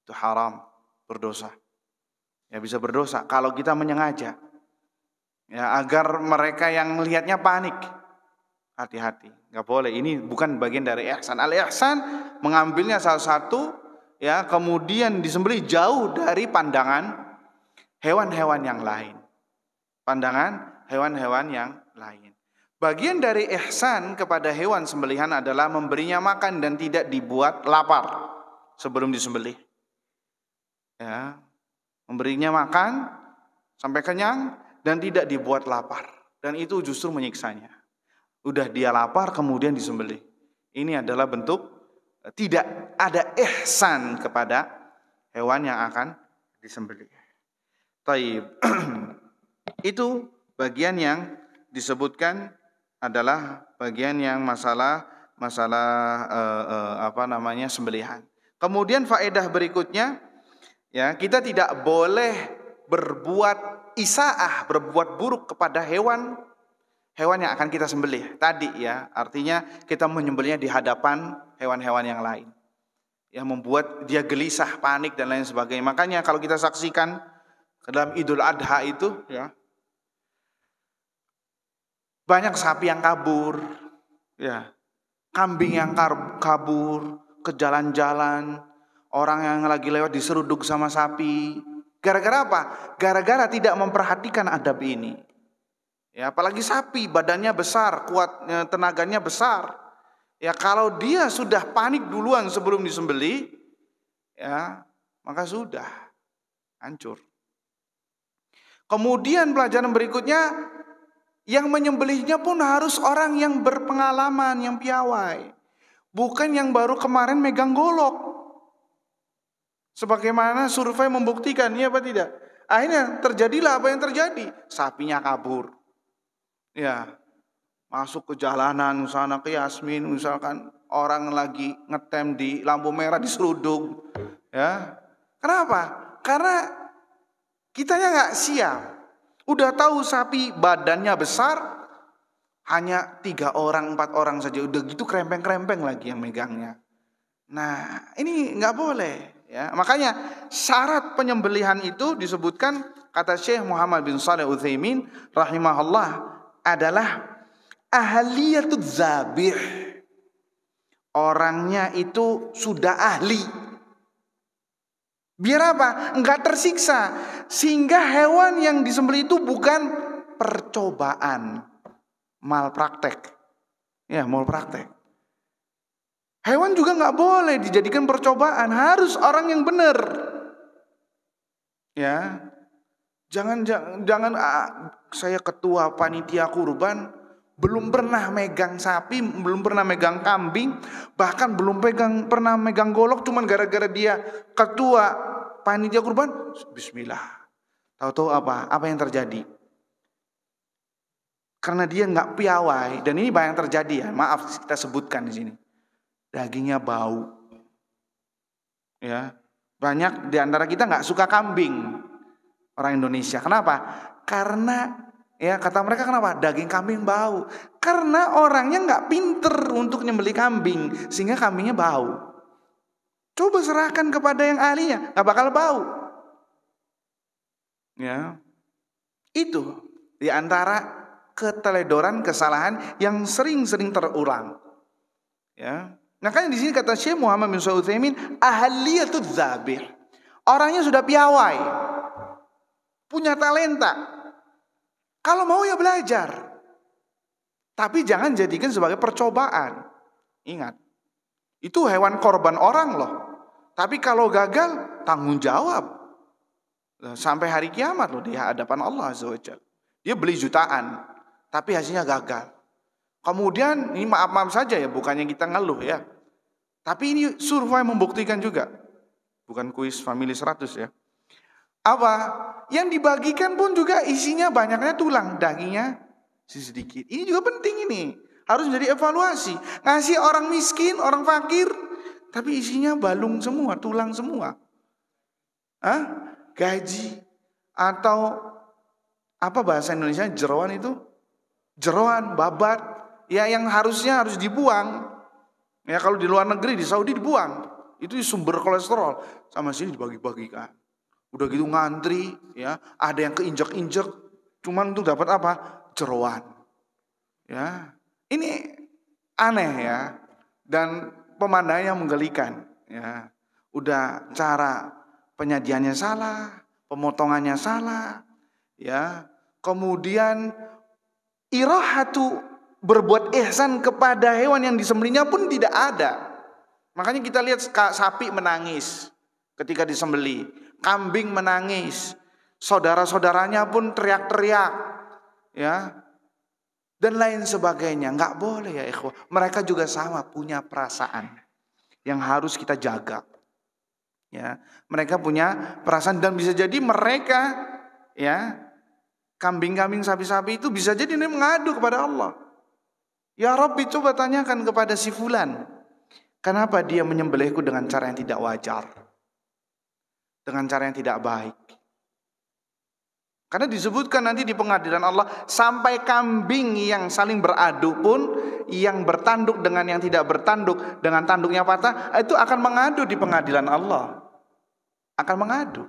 Itu haram, berdosa. Ya, bisa berdosa kalau kita menyengaja. Ya, agar mereka yang melihatnya panik. Hati-hati, enggak boleh. Ini bukan bagian dari ihsan. Al-ihsan mengambilnya salah satu, ya, kemudian disembelih jauh dari pandangan hewan-hewan yang lain. Pandangan hewan-hewan yang lain. Bagian dari ihsan kepada hewan sembelihan adalah memberinya makan dan tidak dibuat lapar sebelum disembelih. Ya, memberinya makan sampai kenyang dan tidak dibuat lapar. Dan itu justru menyiksanya. Udah dia lapar kemudian disembelih. Ini adalah bentuk tidak ada ihsan kepada hewan yang akan disembelih. Taib. Itu bagian yang disebutkan adalah bagian yang masalah sembelihan. Kemudian faedah berikutnya, ya, kita tidak boleh berbuat isaah, berbuat buruk kepada hewan yang akan kita sembelih. Tadi, ya, artinya kita menyembelihnya di hadapan hewan-hewan yang lain. Ya, membuat dia gelisah, panik dan lain sebagainya. Makanya kalau kita saksikan dalam Idul Adha itu, ya, banyak sapi yang kabur, ya, kambing yang kabur ke jalan-jalan, orang yang lagi lewat diseruduk sama sapi. Gara-gara apa? Gara-gara tidak memperhatikan adab ini. Ya, apalagi sapi badannya besar, kuat, tenaganya besar. Ya, kalau dia sudah panik duluan sebelum disembelih, ya, maka sudah hancur. Kemudian pelajaran berikutnya, yang menyembelihnya pun harus orang yang berpengalaman, yang piawai. Bukan yang baru kemarin megang golok. Sebagaimana survei membuktikan, iya apa tidak? Akhirnya terjadilah apa yang terjadi. Sapinya kabur. Ya, masuk ke jalanan sana ke Yasmin, misalkan orang lagi ngetem di lampu merah diseruduk. Ya, kenapa? Karena kitanya nggak siap. Udah tahu sapi badannya besar, hanya 3 orang, 4 orang saja. Udah gitu krempeng-krempeng lagi yang megangnya. Nah, ini nggak boleh. Ya, makanya syarat penyembelihan itu disebutkan, kata Syekh Muhammad bin Shalih Utsaimin rahimahullah, adalah ahliyatudz zabih, Orangnya itu sudah ahli. Biar apa? Enggak tersiksa. Sehingga hewan yang disembelih itu bukan percobaan. Malpraktek. Ya, malpraktek. Hewan juga enggak boleh dijadikan percobaan. Harus orang yang benar. Ya. Jangan saya ketua panitia kurban, belum pernah megang sapi, belum pernah megang kambing, bahkan belum pernah megang golok, cuman gara-gara dia ketua panitia kurban, bismillah. Tahu-tahu apa yang terjadi? Karena dia nggak piawai, dan ini banyak terjadi ya. Maaf kita sebutkan di sini. Dagingnya bau. Ya, banyak di antara kita nggak suka kambing. Orang Indonesia. Kenapa? Karena ya kata mereka kenapa? Daging kambing bau. Karena orangnya nggak pinter untuk nyembelih kambing, sehingga kambingnya bau. Coba serahkan kepada yang ahlinya, nggak bakal bau. Ya, itu di antara keteledoran, kesalahan yang sering-sering terulang. Ya, makanya di sini kata Syekh Muhammad bin Shalih Al-Utsaimin, ahliyatul dzabih. Orangnya sudah piawai, punya talenta. Kalau mau ya belajar. Tapi jangan jadikan sebagai percobaan. Ingat, itu hewan korban orang loh. Tapi kalau gagal, tanggung jawab. Sampai hari kiamat loh di hadapan Allah Azza wa Jalla. Dia beli jutaan, tapi hasilnya gagal. Kemudian, ini maaf-maaf saja ya, bukannya kita ngeluh ya. Tapi ini survei membuktikan juga. Bukan kuis family 100 ya. Apa? Yang dibagikan pun juga isinya banyaknya tulang, dagingnya sedikit. Ini juga penting ini. Harus menjadi evaluasi. Ngasih orang miskin, orang fakir, tapi isinya balung semua, tulang semua. Gaji atau apa bahasa Indonesia jeroan itu? Jeroan, babat. Ya yang harusnya harus dibuang. Ya kalau di luar negeri, di Saudi dibuang. Itu sumber kolesterol. Sama sini dibagi-bagikan. Udah gitu ngantri, ya, ada yang keinjek-injek, cuman untuk dapat apa? Jeroan. Ya, ini aneh ya, dan pemandangannya menggelikan. Ya, udah cara penyajiannya salah, pemotongannya salah, ya, kemudian irahatu berbuat ihsan kepada hewan yang disembelihnya pun tidak ada. Makanya kita lihat sapi menangis ketika disembelih. Kambing menangis, saudara-saudaranya pun teriak-teriak, ya, dan lain sebagainya. Nggak boleh ya ikhwah. Mereka juga sama punya perasaan yang harus kita jaga. Ya, mereka punya perasaan dan bisa jadi mereka, ya, kambing-kambing, sapi-sapi itu bisa jadi mengadu kepada Allah. Ya Rabbi, coba tanyakan kepada si fulan, kenapa dia menyembelihku dengan cara yang tidak wajar? Dengan cara yang tidak baik. Karena disebutkan nanti di pengadilan Allah, sampai kambing yang saling beradu pun, yang bertanduk dengan yang tidak bertanduk, dengan tanduknya patah, itu akan mengadu di pengadilan Allah. Akan mengadu.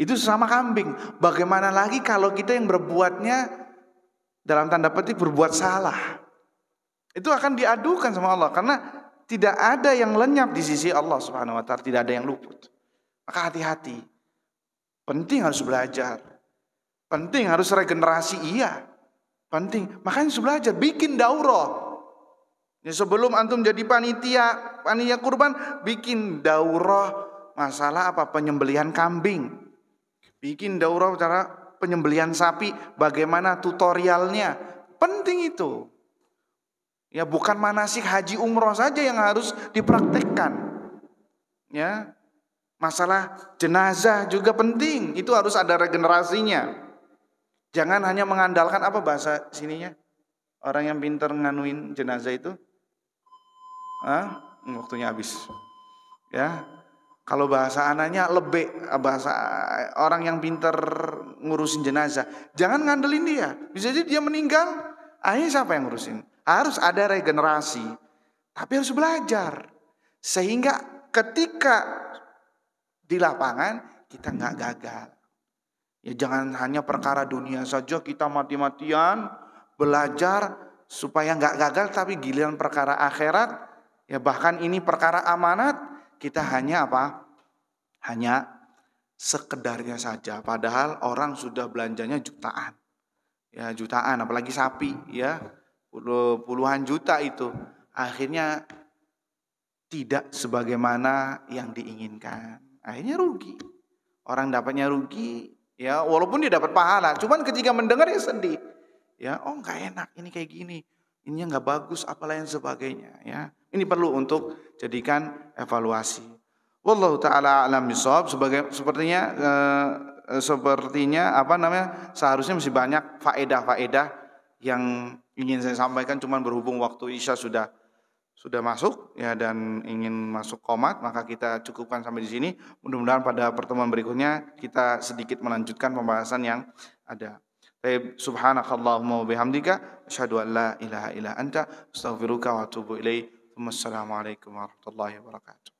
Itu sesama kambing. Bagaimana lagi kalau kita yang berbuatnya dalam tanda petik berbuat salah? Itu akan diadukan sama Allah, karena tidak ada yang lenyap di sisi Allah Subhanahu wa taala, tidak ada yang luput. Maka hati-hati. Penting harus belajar. Penting harus regenerasi, iya. Penting. Makanya harus belajar, bikin daurah. Ya, sebelum antum jadi panitia kurban, bikin daurah masalah apa? Penyembelihan kambing. Bikin daurah cara penyembelihan sapi, bagaimana tutorialnya. Penting itu. Ya, bukan manasik haji umroh saja yang harus dipraktekkan. Ya. Masalah jenazah juga penting. Itu harus ada regenerasinya. Jangan hanya mengandalkan apa bahasa sininya? Orang yang pintar nganuin jenazah itu. Waktunya habis. Ya. Kalau bahasa anaknya lebih, bahasa orang yang pintar ngurusin jenazah. Jangan ngandelin dia. Bisa jadi dia meninggal, akhirnya siapa yang ngurusin? Harus ada regenerasi. Tapi harus belajar. Sehingga ketika di lapangan kita nggak gagal. Ya jangan hanya perkara dunia saja kita mati-matian belajar supaya nggak gagal, tapi giliran perkara akhirat Ya bahkan ini perkara amanat, kita hanya apa? Hanya sekedarnya saja. Padahal orang sudah belanjanya jutaan. Ya jutaan, apalagi sapi ya. Puluhan juta itu. Akhirnya tidak sebagaimana yang diinginkan. Akhirnya rugi. Orang dapatnya rugi, ya walaupun dia dapat pahala. Cuman ketika mendengar ya sedih. Ya, oh nggak enak, ini kayak gini. Ini nggak bagus, apalah yang sebagainya. Ya, ini perlu untuk jadikan evaluasi. Wallahu taala alam bisawab. Sepertinya apa namanya? Seharusnya masih banyak faedah-faedah yang ingin saya sampaikan. Cuman berhubung waktu Isya sudah masuk ya dan ingin masuk qomat, maka kita cukupkan sampai di sini. Mudah-mudahan pada pertemuan berikutnya kita sedikit melanjutkan pembahasan yang ada. Baik, subhanakallahumma wa bihamdika asyhadu an la ilaha illa anta astaghfiruka wa atubu ilaik. Wassalamualaikum warahmatullahi wabarakatuh.